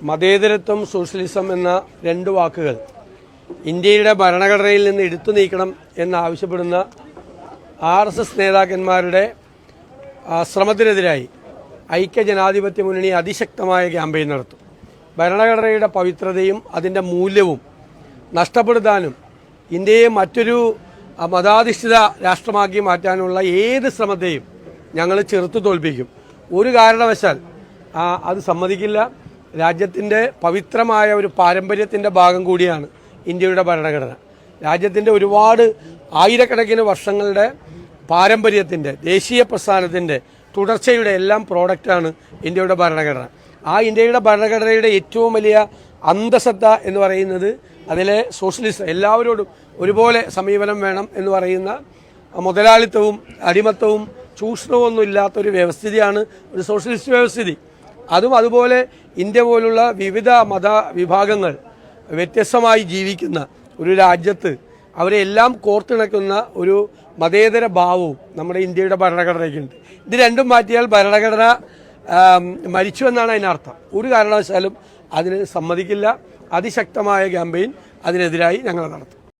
മതേതരത്വം സോഷ്യലിസം എന്ന രണ്ട് വാക്കുകൾ ഇന്ത്യയുടെ ഭരണഘടനയിൽ നിന്ന് എടുത്തു നീക്കണം എന്നാവശ്യപ്പെടുന്ന RSS നേതാക്കന്മാരുടെ ശ്രമത്തിനെതിരായി ഐക്യജനാധിപത്യ മുന്നണി അതിശക്തമായ ക്യാമ്പയിൻ നടത്തും. ഭരണഘടനയുടെ പവിത്രതയും അതിൻ്റെ മൂല്യവും നഷ്ടപ്പെടുത്താനും ഇന്ത്യയെ മറ്റൊരു മതാധിഷ്ഠിത രാഷ്ട്രമാക്കി മാറ്റാനുള്ള ഏത് ശ്രമത്തെയും ഞങ്ങൾ ചെറുത്തു തോൽപ്പിക്കും. ഒരു കാരണവശാൽ അത് സമ്മതിക്കില്ല. രാജ്യത്തിൻ്റെ പവിത്രമായ ഒരു പാരമ്പര്യത്തിൻ്റെ ഭാഗം കൂടിയാണ് ഇന്ത്യയുടെ ഭരണഘടന. രാജ്യത്തിൻ്റെ ഒരുപാട് ആയിരക്കണക്കിന് വർഷങ്ങളുടെ പാരമ്പര്യത്തിൻ്റെ, ദേശീയ പ്രസ്ഥാനത്തിൻ്റെ തുടർച്ചയുടെ എല്ലാം പ്രോഡക്റ്റാണ് ഇന്ത്യയുടെ ഭരണഘടന. ആ ഇന്ത്യയുടെ ഭരണഘടനയുടെ ഏറ്റവും വലിയ അന്തസത്ത എന്ന് പറയുന്നത് അതിലെ സോഷ്യലിസ്റ്റ്, എല്ലാവരോടും ഒരുപോലെ സമീപനം വേണം എന്ന് പറയുന്ന മുതലാളിത്തവും അടിമത്തവും ചൂഷണവും ഒന്നും ഇല്ലാത്തൊരു വ്യവസ്ഥിതിയാണ് ഒരു സോഷ്യലിസ്റ്റ് വ്യവസ്ഥിതി. അതുപോലെ ഇന്ത്യ പോലുള്ള വിവിധ മത വിഭാഗങ്ങൾ വ്യത്യസ്തമായി ജീവിക്കുന്ന ഒരു രാജ്യത്ത് അവരെ എല്ലാം കോർത്തിണക്കുന്ന ഒരു മതേതര ഭാവവും നമ്മുടെ ഇന്ത്യയുടെ ഭരണഘടനയ്ക്കുണ്ട്. ഇത് രണ്ടും മാറ്റിയാൽ ഭരണഘടന മരിച്ചു എന്നാണ് അതിനർത്ഥം. ഒരു കാരണവശാലും അതിന് സമ്മതിക്കില്ല. അതിശക്തമായ ക്യാമ്പയിൻ അതിനെതിരായി ഞങ്ങൾ നടത്തും.